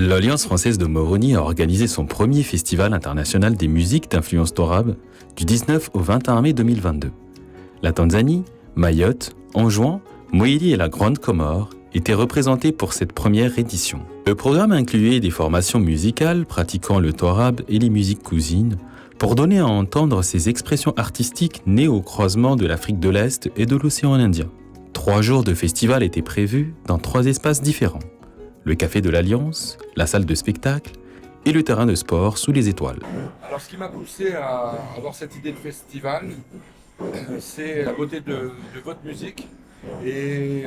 L'Alliance française de Moroni a organisé son premier festival international des musiques d'influence torabe du 19 au 21 mai 2022. La Tanzanie, Mayotte, Anjouan, Moïli et la Grande Comore étaient représentés pour cette première édition. Le programme incluait des formations musicales pratiquant le torabe et les musiques cousines pour donner à entendre ces expressions artistiques nées au croisement de l'Afrique de l'Est et de l'océan Indien. 3 jours de festival étaient prévus dans 3 espaces différents. Le Café de l'Alliance, la salle de spectacle et le terrain de sport sous les étoiles. Alors ce qui m'a poussé à avoir cette idée de festival, c'est la beauté de votre musique et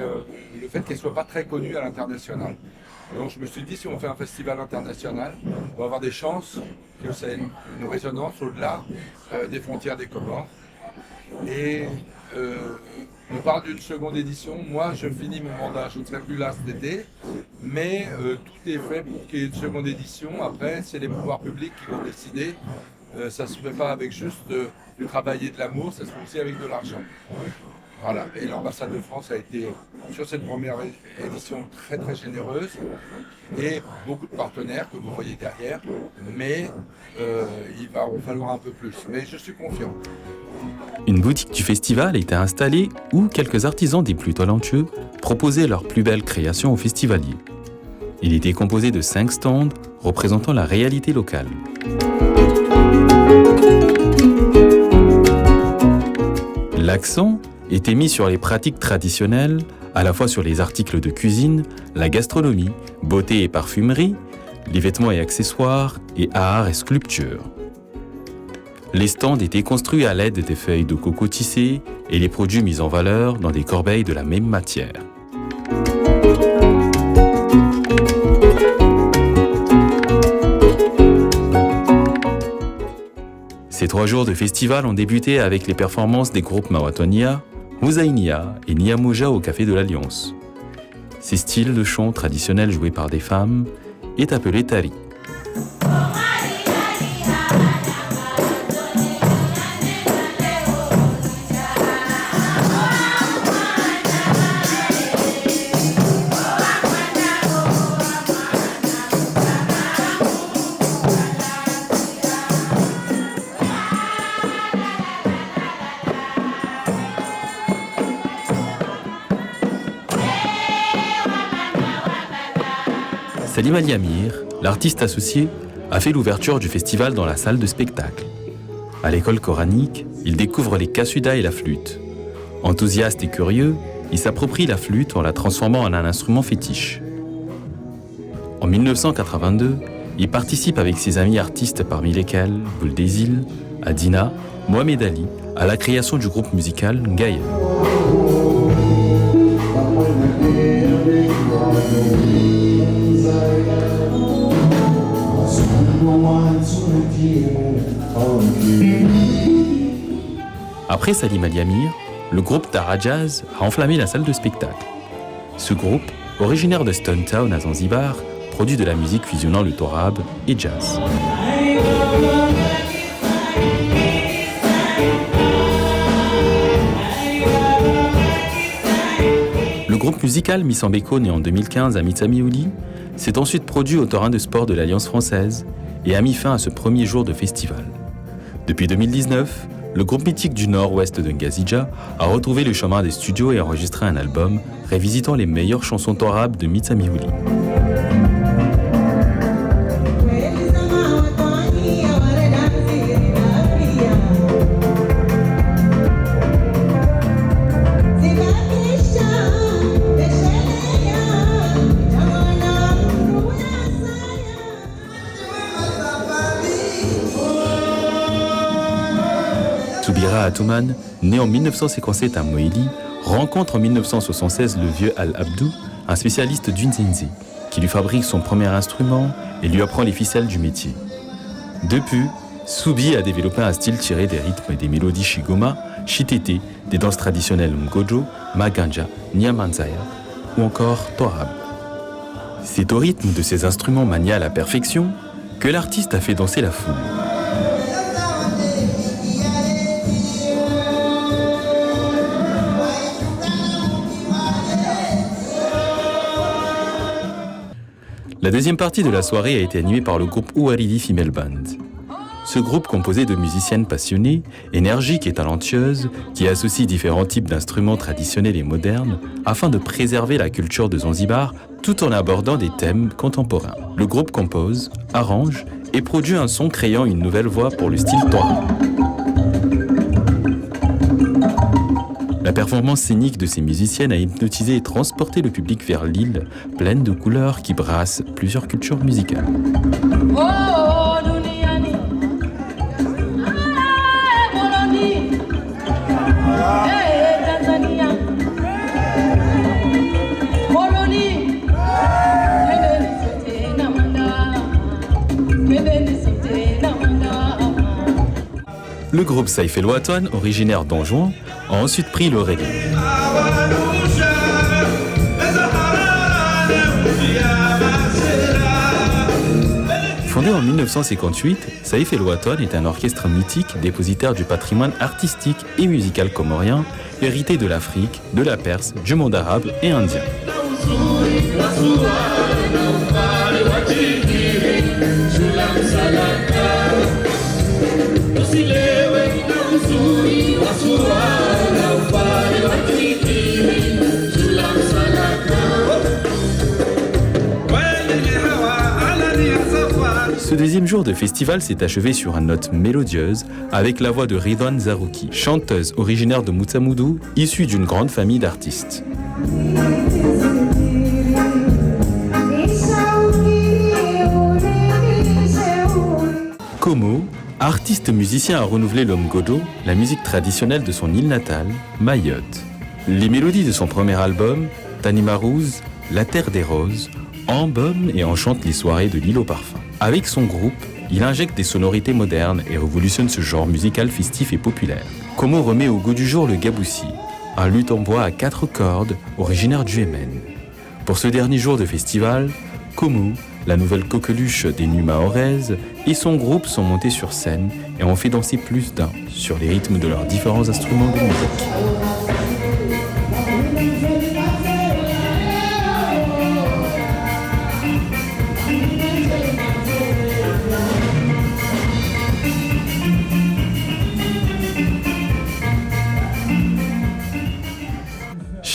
le fait qu'elle ne soit pas très connue à l'international. Donc je me suis dit, si on fait un festival international, on va avoir des chances que ça ait une résonance au-delà des frontières des Comores. Et on parle d'une seconde édition. Moi, je finis mon mandat, je ne serai plus là cet été, mais tout est fait pour qu'il y ait une seconde édition. Après, c'est les pouvoirs publics qui vont décider. Ça ne se fait pas avec juste du travail et de l'amour, ça se fait aussi avec de l'argent. Voilà. Et l'ambassade de France a été, sur cette première édition, très très généreuse, et beaucoup de partenaires que vous voyez derrière, mais il va en falloir un peu plus. Mais je suis confiant. Une boutique du festival était installée où quelques artisans des plus talentueux proposaient leurs plus belles créations aux festivaliers. Il était composé de 5 stands représentant la réalité locale. L'accent était mis sur les pratiques traditionnelles, à la fois sur les articles de cuisine, la gastronomie, beauté et parfumerie, les vêtements et accessoires, et art et sculpture. Les stands étaient construits à l'aide des feuilles de coco tissées et les produits mis en valeur dans des corbeilles de la même matière. Ces 3 jours de festival ont débuté avec les performances des groupes Mawatonia, Huzainia et Niamoja au Café de l'Alliance. Ces styles de chant traditionnels joués par des femmes est appelé tari. Salim Ali Amir, l'artiste associé, a fait l'ouverture du festival dans la salle de spectacle. À l'école coranique, il découvre les kasuda et la flûte. Enthousiaste et curieux, il s'approprie la flûte en la transformant en un instrument fétiche. En 1982, il participe avec ses amis artistes parmi lesquels Boule des Îles, Adina, Mohamed Ali, à la création du groupe musical Ngaïa. Après Salim Ali Amir, le groupe Tara Jazz a enflammé la salle de spectacle. Ce groupe, originaire de Stone Town à Zanzibar, produit de la musique fusionnant le torabe et jazz. Le groupe musical Misambeko, né en 2015 à Mitsamiouli, s'est ensuite produit au terrain de sport de l'Alliance française et a mis fin à ce premier jour de festival. Depuis 2019, le groupe mythique du nord-ouest de Ngazija a retrouvé le chemin des studios et enregistré un album révisitant les meilleures chansons torabes de Mitsamiouli. Toubira Atouman, né en 1957 à Moïli, rencontre en 1976 le vieux Al-Abdou, un spécialiste du nzenze, qui lui fabrique son premier instrument et lui apprend les ficelles du métier. Depuis, Soubi a développé un style tiré des rythmes et des mélodies shigoma, shitete, des danses traditionnelles Mgojo, Maganja, Nyamanzaya ou encore Torab. C'est au rythme de ces instruments maniés à la perfection que l'artiste a fait danser la foule. La deuxième partie de la soirée a été animée par le groupe Ouaridi Female Band. Ce groupe composé de musiciennes passionnées, énergiques et talentueuses, qui associe différents types d'instruments traditionnels et modernes afin de préserver la culture de Zanzibar tout en abordant des thèmes contemporains. Le groupe compose, arrange et produit un son créant une nouvelle voix pour le style Torab. La performance scénique de ces musiciennes a hypnotisé et transporté le public vers l'île, pleine de couleurs qui brassent plusieurs cultures musicales. Le groupe Saïf El Watan, originaire d'Anjouan, a ensuite pris le relais. Fondé en 1958, Saïf El Watan est un orchestre mythique, dépositaire du patrimoine artistique et musical comorien, hérité de l'Afrique, de la Perse, du monde arabe et indien. Ce deuxième jour de festival s'est achevé sur une note mélodieuse avec la voix de Ridwan Zarouki, chanteuse originaire de Moutsamoudou, issue d'une grande famille d'artistes. Komo, artiste musicien, a renouvelé l'Omgodo, la musique traditionnelle de son île natale, Mayotte. Les mélodies de son premier album, Tanimarouz, La Terre des Roses, embaument et enchantent les soirées de l'île au parfum. Avec son groupe, il injecte des sonorités modernes et révolutionne ce genre musical festif et populaire. Komo remet au goût du jour le gaboussi, un luth en bois à 4 cordes originaire du Yémen. Pour ce dernier jour de festival, Komo, la nouvelle coqueluche des nuits mahoraises, et son groupe sont montés sur scène et ont fait danser plus d'un sur les rythmes de leurs différents instruments de musique.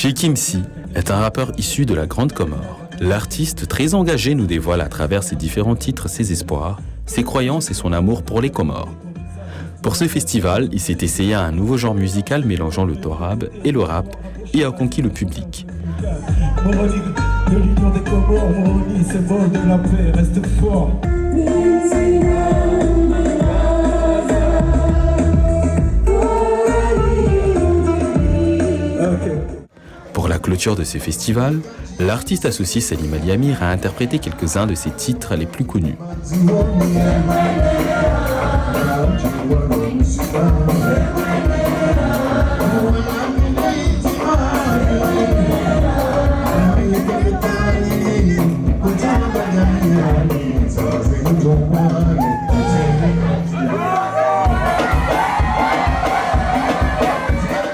Shekimsi est un rappeur issu de la Grande Comore. L'artiste très engagé nous dévoile à travers ses différents titres ses espoirs, ses croyances et son amour pour les Comores. Pour ce festival, il s'est essayé à un nouveau genre musical mélangeant le torab et le rap et a conquis le public. Pour la clôture de ce festival, l'artiste associé Salim Ali Amir a interprété quelques-uns de ses titres les plus connus.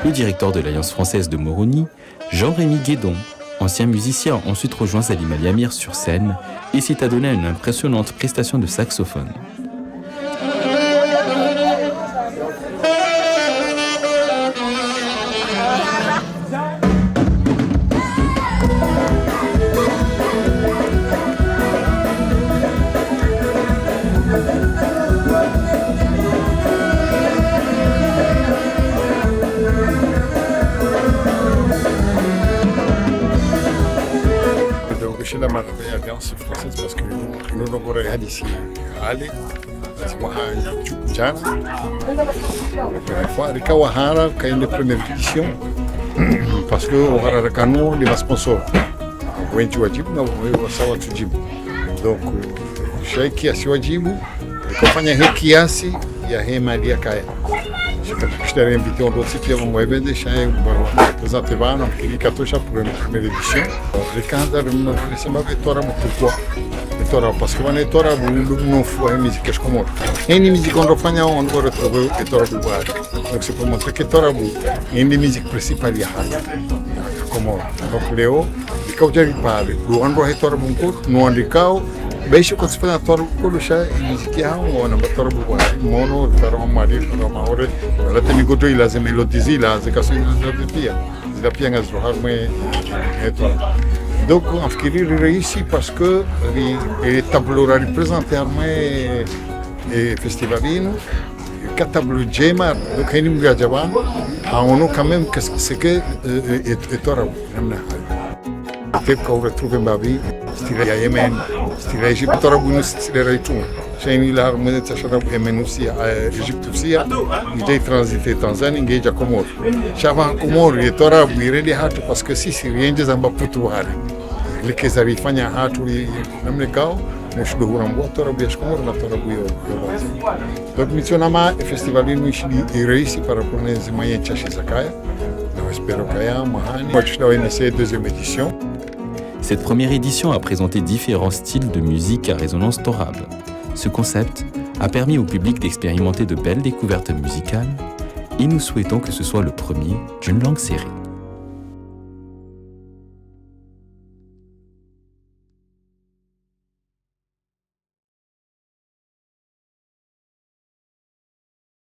Le directeur de l'Alliance française de Moroni, Jean-Rémy Guédon, ancien musicien, a ensuite rejoint Salim Ali Amir sur scène et s'est adonné à une impressionnante prestation de saxophone. chez la Alliance française parce que nous avons ici à aller. Rika Wahara, qui est une première édition, parce que on va regarder les sponsors. Donc, Sheikh Asiwajibu, kufanya hiki kiasi ya hema ya kaya. J'étais invité au site de mon web de chez présenté Vana, qui cartouche pour une première édition. Le candidat c'est ma victoire pourquoi? Victoire parce que on est victoire nous faut une musique comme une musique on refait on va retrouver victoire du bar. Donc c'est pour montrer que victoire une des musiques principales ya comme donc Léo kau jari pale luan rohe tora bungkur nuan dikau beisho ko tsfana tora bungkur sha muziki hao na tora bungkur mono tora mari tora maore la temi goto ila ze melodizi la ze kasu na pia zila pia ngazro harme eto donc afkiri reisi parce que le tableau représenter arme festivalino tableau Gemar, donc il y a des gens quand même c'est que etora peut-être qu'on retrouve ma vie style Yémen style Égypte etora bunu style Raitou chez nous là on est chercheur Yémen aussi Égypte aussi il est transité Tanzanie il y a Comores chava Comores etora bireli hatu parce que si rien des amba putu hali les kesari fanya hatu namne kao nashukuru mwa tora biashara na tora buyo donc misionama festival inu ireisi para kunenzi maya chashi zakaya na espero kaya mahani wachita wenese deuxième édition. Cette première édition a présenté différents styles de musique à résonance torable. Ce concept a permis au public d'expérimenter de belles découvertes musicales et nous souhaitons que ce soit le premier d'une longue série.